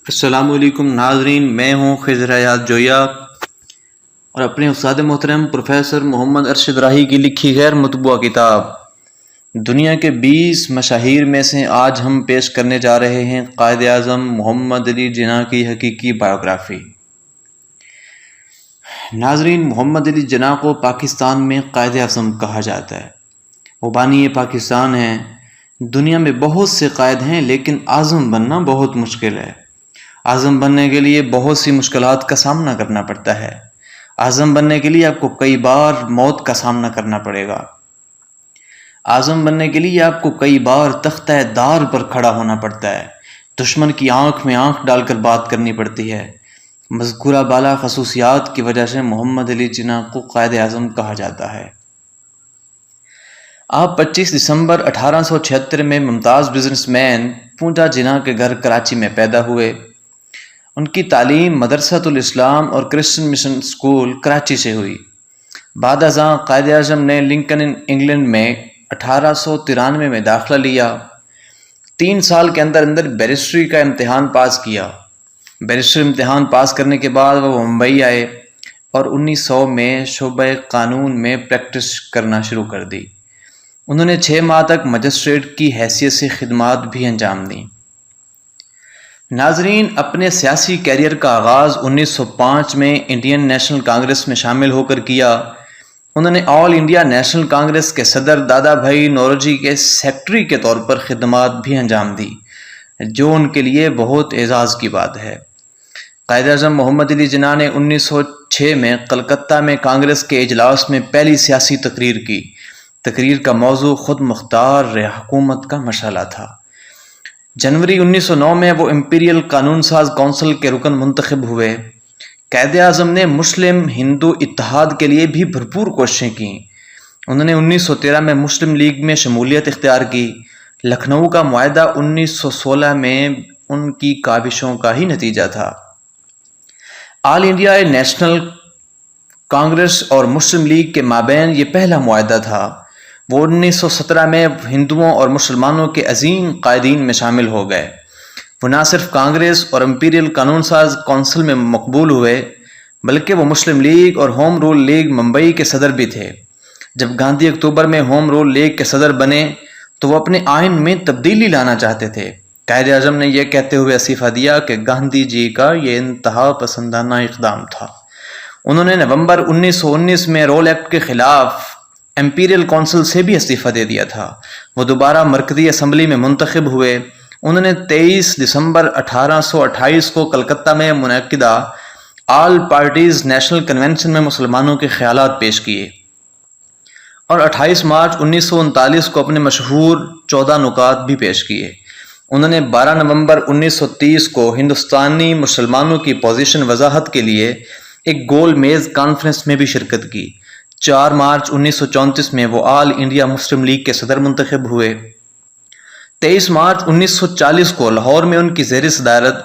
السلام علیکم ناظرین، میں ہوں خضر حیات جویا اور اپنے استاد محترم پروفیسر محمد ارشد راہی کی لکھی غیر مطبوعہ کتاب دنیا کے 20 مشاہیر میں سے آج ہم پیش کرنے جا رہے ہیں قائد اعظم محمد علی جناح کی حقیقی بائیوگرافی۔ ناظرین، محمد علی جناح کو پاکستان میں قائد اعظم کہا جاتا ہے۔ وہ بانی پاکستان ہیں۔ دنیا میں بہت سے قائد ہیں لیکن اعظم بننا بہت مشکل ہے۔ اعظم بننے کے لیے بہت سی مشکلات کا سامنا کرنا پڑتا ہے۔ اعظم بننے کے لیے آپ کو کئی بار موت کا سامنا کرنا پڑے گا۔ اعظم بننے کے لیے آپ کو کئی بار تختہ دار پر کھڑا ہونا پڑتا ہے۔ دشمن کی آنکھ میں آنکھ ڈال کر بات کرنی پڑتی ہے۔ مذکورہ بالا خصوصیات کی وجہ سے محمد علی جناح کو قائد اعظم کہا جاتا ہے۔ آپ 25 دسمبر 1876 میں ممتاز بزنس مین پونجا جناح کے گھر کراچی میں پیدا ہوئے۔ ان کی تعلیم مدرسۃ الاسلام اور کرسچن مشن اسکول کراچی سے ہوئی۔ بعد ازاں قائد اعظم نے لنکن انگلینڈ میں 1893 میں داخلہ لیا۔ 3 سال کے اندر بیرسٹری کا امتحان پاس کیا۔ بیرسٹری امتحان پاس کرنے کے بعد وہ ممبئی آئے اور 1900 میں شعبہ قانون میں پریکٹس کرنا شروع کر دی۔ انہوں نے 6 ماہ تک مجسٹریٹ کی حیثیت سے خدمات بھی انجام دیں۔ ناظرین، اپنے سیاسی کیریئر کا آغاز 1905 میں انڈین نیشنل کانگریس میں شامل ہو کر کیا۔ انہوں نے آل انڈیا نیشنل کانگریس کے صدر دادا بھائی نوروجی کے سیکرٹری کے طور پر خدمات بھی انجام دی، جو ان کے لیے بہت اعزاز کی بات ہے۔ قائد اعظم محمد علی جناح نے 1906 میں کلکتہ میں کانگریس کے اجلاس میں پہلی سیاسی تقریر کی۔ تقریر کا موضوع خود مختار حکومت کا مشعلہ تھا۔ جنوری 1909 میں وہ امپیریل قانون ساز کونسل کے رکن منتخب ہوئے۔ قائد اعظم نے مسلم ہندو اتحاد کے لیے بھی بھرپور کوششیں کیں۔ انہوں نے 1913 میں مسلم لیگ میں شمولیت اختیار کی۔ لکھنؤ کا معاہدہ 1916 میں ان کی کاوشوں کا ہی نتیجہ تھا۔ آل انڈیا نیشنل کانگریس اور مسلم لیگ کے مابین یہ پہلا معاہدہ تھا۔ وہ 1917 میں ہندوؤں اور مسلمانوں کے عظیم قائدین میں شامل ہو گئے۔ وہ نہ صرف کانگریس اور امپیریل قانون ساز کونسل میں مقبول ہوئے بلکہ وہ مسلم لیگ اور ہوم رول لیگ ممبئی کے صدر بھی تھے۔ جب گاندھی اکتوبر میں ہوم رول لیگ کے صدر بنے تو وہ اپنے آئین میں تبدیلی لانا چاہتے تھے۔ قائد اعظم نے یہ کہتے ہوئے استعفیٰ دیا کہ گاندھی جی کا یہ انتہا پسندانہ اقدام تھا۔ انہوں نے نومبر 1919 میں رول ایکٹ کے خلاف امپیریل کونسل سے بھی استعفیٰ دے دیا تھا۔ وہ دوبارہ مرکزی اسمبلی میں منتخب ہوئے۔ انہوں نے 23 دسمبر 1828 کو کلکتہ میں منعقدہ آل پارٹیز نیشنل کنونشن میں مسلمانوں کے خیالات پیش کیے اور 28 مارچ 1939 کو اپنے مشہور 14 نکات بھی پیش کیے۔ انہوں نے 12 نومبر 1930 کو ہندوستانی مسلمانوں کی پوزیشن وضاحت کے لیے ایک گول میز کانفرنس میں بھی شرکت کی۔ 4 مارچ 1934 میں وہ آل انڈیا مسلم لیگ کے صدر منتخب ہوئے۔ 23 مارچ 1940 کو لاہور میں ان کی زیر صدارت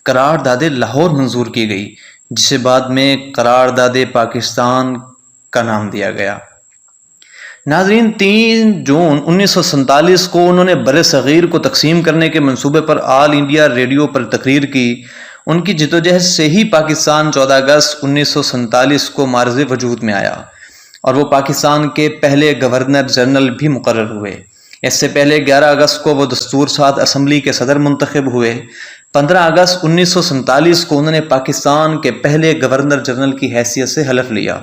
قرارداد لاہور منظور کی گئی، جسے بعد میں قرارداد پاکستان کا نام دیا گیا۔ ناظرین، 3 جون 1947 کو انہوں نے بر صغیر کو تقسیم کرنے کے منصوبے پر آل انڈیا ریڈیو پر تقریر کی۔ ان کی جدوجہد سے ہی پاکستان 14 اگست 1947 کو معرض وجود میں آیا اور وہ پاکستان کے پہلے گورنر جنرل بھی مقرر ہوئے۔ اس سے پہلے 11 اگست کو وہ دستور ساز اسمبلی کے صدر منتخب ہوئے۔ 15 اگست 1947 کو انہوں نے پاکستان کے پہلے گورنر جنرل کی حیثیت سے حلف لیا۔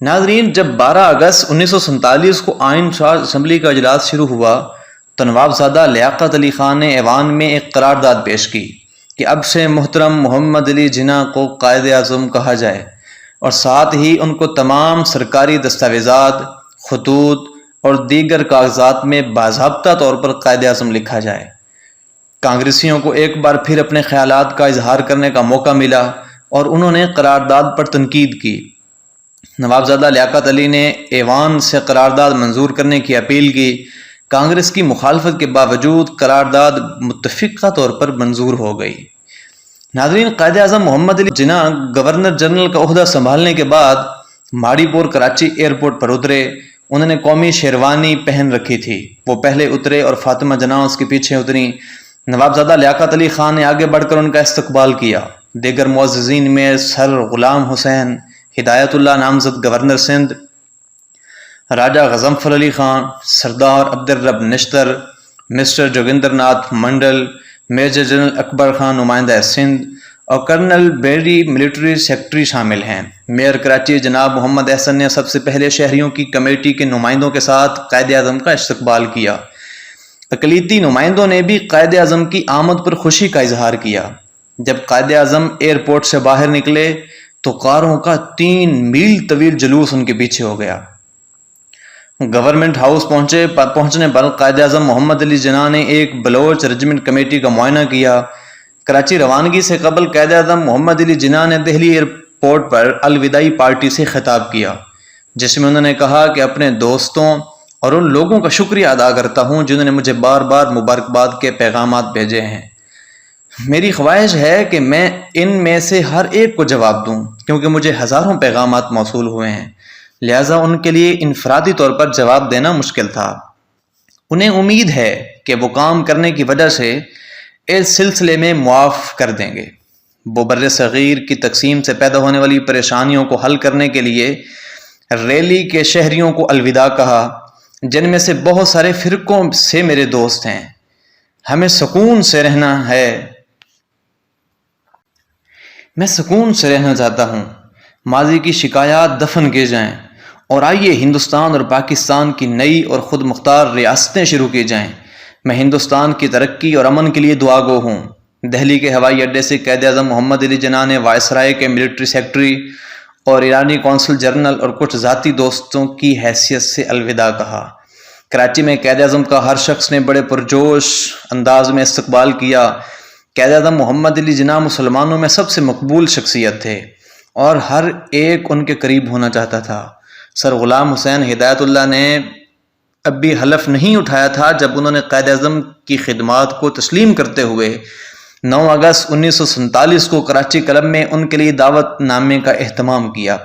ناظرین، جب 12 اگست 1947 کو آئین ساز اسمبلی کا اجلاس شروع ہوا تو نوابزادہ لیاقت علی خان نے ایوان میں ایک قرارداد پیش کی کہ اب سے محترم محمد علی جناح کو قائد اعظم کہا جائے اور ساتھ ہی ان کو تمام سرکاری دستاویزات، خطوط اور دیگر کاغذات میں باضابطہ طور پر قائد اعظم لکھا جائے۔ کانگریسیوں کو ایک بار پھر اپنے خیالات کا اظہار کرنے کا موقع ملا اور انہوں نے قرارداد پر تنقید کی۔ نوابزادہ لیاقت علی نے ایوان سے قرارداد منظور کرنے کی اپیل کی۔ کانگریس کی مخالفت کے باوجود قرارداد متفقہ طور پر منظور ہو گئی۔ ناظرین، قائد اعظم محمد علی جناح گورنر جنرل کا عہدہ سنبھالنے کے بعد ماڑی پور کراچی ایئرپورٹ پر اترے۔ انہوں نے قومی شیروانی پہن رکھی تھی۔ وہ پہلے اترے اور فاطمہ جناح اس کے پیچھے اتریں۔ نوابزادہ لیاقت علی خان نے آگے بڑھ کر ان کا استقبال کیا۔ دیگر معززین میں سر غلام حسین ہدایت اللہ نامزد گورنر سندھ، راجہ غضنفر علی خان، سردار عبدالرب نشتر، مسٹر جوگندر ناتھ منڈل، میجر جنرل اکبر خان نمائندہ سندھ اور کرنل بیری ملٹری سیکرٹری شامل ہیں۔ میئر کراچی جناب محمد احسن نے سب سے پہلے شہریوں کی کمیٹی کے نمائندوں کے ساتھ قائد اعظم کا استقبال کیا۔ اقلیتی نمائندوں نے بھی قائد اعظم کی آمد پر خوشی کا اظہار کیا۔ جب قائد اعظم ایئرپورٹ سے باہر نکلے تو کاروں کا 3 میل طویل جلوس ان کے پیچھے ہو گیا۔ گورنمنٹ ہاؤس پہنچنے پر قائد اعظم محمد علی جناح نے ایک بلوچ ریجمنٹ کمیٹی کا معائنہ کیا۔ کراچی روانگی سے قبل قائد اعظم محمد علی جناح نے دہلی ایئرپورٹ پر الوداعی پارٹی سے خطاب کیا، جس میں انہوں نے کہا کہ اپنے دوستوں اور ان لوگوں کا شکریہ ادا کرتا ہوں جنہوں نے مجھے بار بار مبارکباد کے پیغامات بھیجے ہیں۔ میری خواہش ہے کہ میں ان میں سے ہر ایک کو جواب دوں، کیونکہ مجھے ہزاروں پیغامات موصول ہوئے ہیں، لہٰذا ان کے لیے انفرادی طور پر جواب دینا مشکل تھا۔ انہیں امید ہے کہ وہ کام کرنے کی وجہ سے اس سلسلے میں معاف کر دیں گے۔ وہ بر صغیر کی تقسیم سے پیدا ہونے والی پریشانیوں کو حل کرنے کے لیے ریلی کے شہریوں کو الوداع کہا، جن میں سے بہت سارے فرقوں سے میرے دوست ہیں۔ ہمیں سکون سے رہنا ہے، میں سکون سے رہنا چاہتا ہوں، ماضی کی شکایات دفن کیے جائیں اور آئیے ہندوستان اور پاکستان کی نئی اور خود مختار ریاستیں شروع کی جائیں۔ میں ہندوستان کی ترقی اور امن کے لیے دعا گو ہوں۔ دہلی کے ہوائی اڈے سے قائد اعظم محمد علی جناح نے وائسرائے کے ملٹری سیکرٹری اور ایرانی قونصل جنرل اور کچھ ذاتی دوستوں کی حیثیت سے الوداع کہا۔ کراچی میں قائد اعظم کا ہر شخص نے بڑے پرجوش انداز میں استقبال کیا۔ قائد اعظم محمد علی جناح مسلمانوں میں سب سے مقبول شخصیت تھے اور ہر ایک ان کے قریب ہونا چاہتا تھا۔ سر غلام حسین ہدایت اللہ نے اب بھی حلف نہیں اٹھایا تھا جب انہوں نے قائد اعظم کی خدمات کو تسلیم کرتے ہوئے 9 اگست 1947 کو کراچی کلب میں ان کے لیے دعوت نامے کا اہتمام کیا۔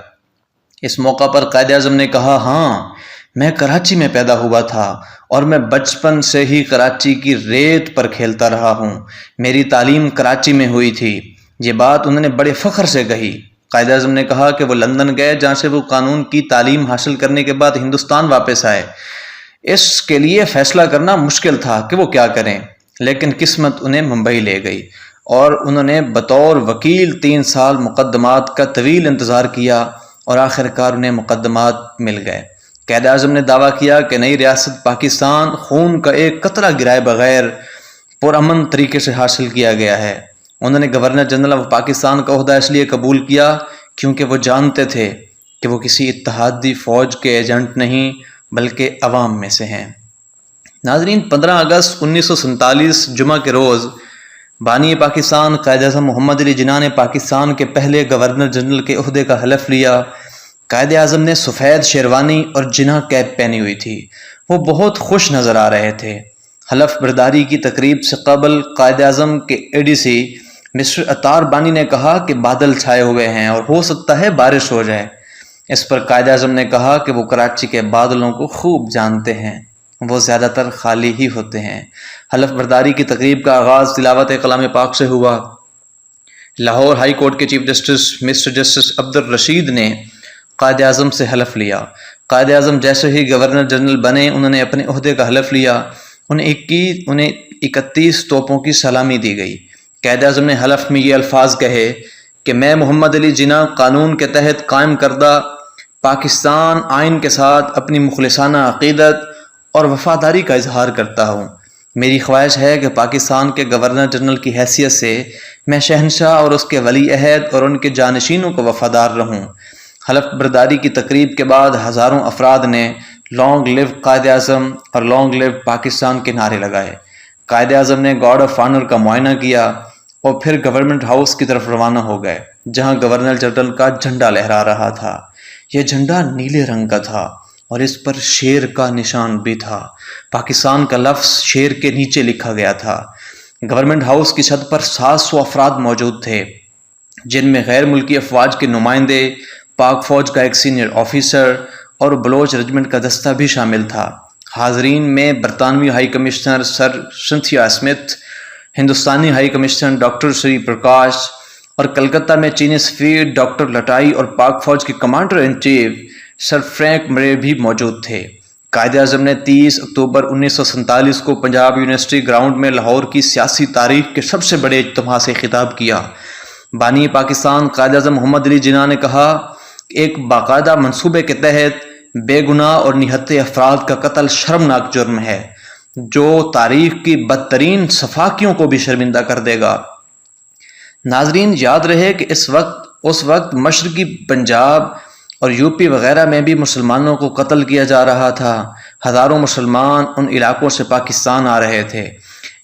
اس موقع پر قائد اعظم نے کہا، ہاں میں کراچی میں پیدا ہوا تھا اور میں بچپن سے ہی کراچی کی ریت پر کھیلتا رہا ہوں، میری تعلیم کراچی میں ہوئی تھی۔ یہ بات انہوں نے بڑے فخر سے کہی۔ قائد اعظم نے کہا کہ وہ لندن گئے، جہاں سے وہ قانون کی تعلیم حاصل کرنے کے بعد ہندوستان واپس آئے۔ اس کے لیے فیصلہ کرنا مشکل تھا کہ وہ کیا کریں، لیکن قسمت انہیں ممبئی لے گئی اور انہوں نے بطور وکیل 3 سال مقدمات کا طویل انتظار کیا اور آخر کار انہیں مقدمات مل گئے۔ قائد اعظم نے دعویٰ کیا کہ نئی ریاست پاکستان خون کا ایک قطرہ گرائے بغیر پرامن طریقے سے حاصل کیا گیا ہے۔ انہوں نے گورنر جنرل آف پاکستان کا عہدہ اس لیے قبول کیا کیونکہ وہ جانتے تھے کہ وہ کسی اتحادی فوج کے ایجنٹ نہیں بلکہ عوام میں سے ہیں۔ ناظرین، 15 اگست 1947 جمعہ کے روز بانی پاکستان قائد اعظم محمد علی جناح نے پاکستان کے پہلے گورنر جنرل کے عہدے کا حلف لیا۔ قائد اعظم نے سفید شیروانی اور جناح کیپ پہنی ہوئی تھی۔ وہ بہت خوش نظر آ رہے تھے۔ حلف برداری کی تقریب سے قبل قائد اعظم کے ADC مسٹر اطار بانی نے کہا کہ بادل چھائے ہوئے ہیں اور ہو سکتا ہے بارش ہو جائے۔ اس پر قائد اعظم نے کہا کہ وہ کراچی کے بادلوں کو خوب جانتے ہیں، وہ زیادہ تر خالی ہی ہوتے ہیں۔ حلف برداری کی تقریب کا آغاز تلاوت کلام پاک سے ہوا۔ لاہور ہائی کورٹ کے chief justice mister justice Abdul Rashid نے قائد اعظم سے حلف لیا۔ قائد اعظم جیسے ہی گورنر جنرل بنے انہوں نے اپنے عہدے کا حلف لیا۔ انہیں 31 توپوں کی سلامی دی گئی۔ قائد اعظم نے حلف میں یہ الفاظ کہے کہ میں محمد علی جناح قانون کے تحت قائم کردہ پاکستان آئین کے ساتھ اپنی مخلصانہ عقیدت اور وفاداری کا اظہار کرتا ہوں۔ میری خواہش ہے کہ پاکستان کے گورنر جنرل کی حیثیت سے میں شہنشاہ اور اس کے ولی عہد اور ان کے جانشینوں کو وفادار رہوں۔ حلف برداری کی تقریب کے بعد ہزاروں افراد نے لانگ لیو قائد اعظم اور لانگ لیو پاکستان کے نعرے لگائے۔ قائد اعظم نے گارڈ آف آنر کا معائنہ کیا اور پھر گورنمنٹ ہاؤس کی طرف روانہ ہو گئے، جہاں گورنر جنرل کا جھنڈا لہرا رہا تھا۔ یہ جھنڈا نیلے رنگ کا تھا اور اس پر شیر کا نشان بھی تھا۔ پاکستان کا لفظ شیر کے نیچے لکھا گیا تھا۔ گورنمنٹ ہاؤس کی چھت پر 700 افراد موجود تھے، جن میں غیر ملکی افواج کے نمائندے، پاک فوج کا ایک سینئر آفیسر اور بلوچ ریجمنٹ کا دستہ بھی شامل تھا۔ حاضرین میں برطانوی ہائی کمشنر سر سنتھیا اسمتھ، ہندوستانی ہائی کمشنر ڈاکٹر شری پرکاش اور کلکتہ میں چینی سفیر ڈاکٹر لٹائی اور پاک فوج کے commander in chief sir Frank مرے بھی موجود تھے۔ قائد اعظم نے 30 اکتوبر 1947 کو پنجاب یونیورسٹی گراؤنڈ میں لاہور کی سیاسی تاریخ کے سب سے بڑے اجتماع سے خطاب کیا۔ بانی پاکستان قائد اعظم محمد علی جناح نے کہا کہ ایک باقاعدہ منصوبے کے تحت بے گناہ اور نہتے افراد کا قتل شرمناک جرم ہے جو تاریخ کی بدترین سفاکیوں کو بھی شرمندہ کر دے گا۔ ناظرین، یاد رہے کہ اس وقت مشرقی پنجاب اور یو پی وغیرہ میں بھی مسلمانوں کو قتل کیا جا رہا تھا۔ ہزاروں مسلمان ان علاقوں سے پاکستان آ رہے تھے۔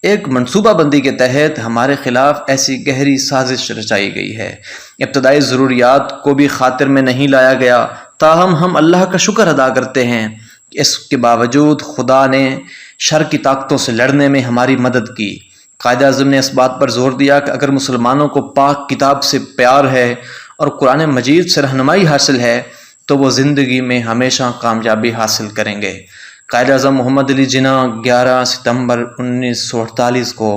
ایک منصوبہ بندی کے تحت ہمارے خلاف ایسی گہری سازش رچائی گئی ہے۔ ابتدائی ضروریات کو بھی خاطر میں نہیں لایا گیا، تاہم ہم اللہ کا شکر ادا کرتے ہیں کہ اس کے باوجود خدا نے شر کی طاقتوں سے لڑنے میں ہماری مدد کی۔ قائد اعظم نے اس بات پر زور دیا کہ اگر مسلمانوں کو پاک کتاب سے پیار ہے اور قرآن مجید سے رہنمائی حاصل ہے تو وہ زندگی میں ہمیشہ کامیابی حاصل کریں گے۔ قائد اعظم محمد علی جناح 11 ستمبر 1948 کو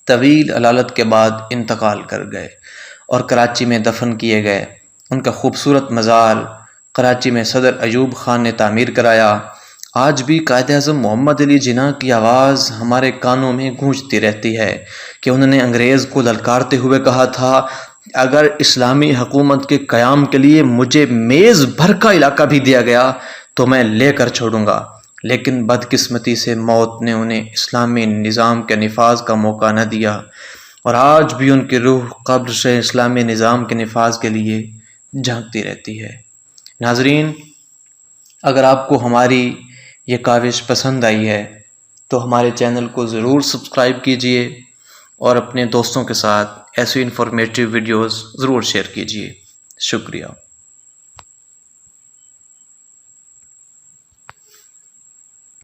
طویل علالت کے بعد انتقال کر گئے اور کراچی میں دفن کیے گئے۔ ان کا خوبصورت مزار کراچی میں صدر ایوب خان نے تعمیر کرایا۔ آج بھی قائد اعظم محمد علی جناح کی آواز ہمارے کانوں میں گونجتی رہتی ہے کہ انہوں نے انگریز کو للکارتے ہوئے کہا تھا، اگر اسلامی حکومت کے قیام کے لیے مجھے میز بھر کا علاقہ بھی دیا گیا تو میں لے کر چھوڑوں گا، لیکن بدقسمتی سے موت نے انہیں اسلامی نظام کے نفاذ کا موقع نہ دیا، اور آج بھی ان کی روح قبر سے اسلامی نظام کے نفاذ کے لیے جھانکتی رہتی ہے۔ ناظرین، اگر آپ کو ہماری یہ کاوش پسند آئی ہے تو ہمارے چینل کو ضرور سبسکرائب کیجئے اور اپنے دوستوں کے ساتھ ایسی انفارمیٹیو ویڈیوز ضرور شیئر کیجئے۔ شکریہ۔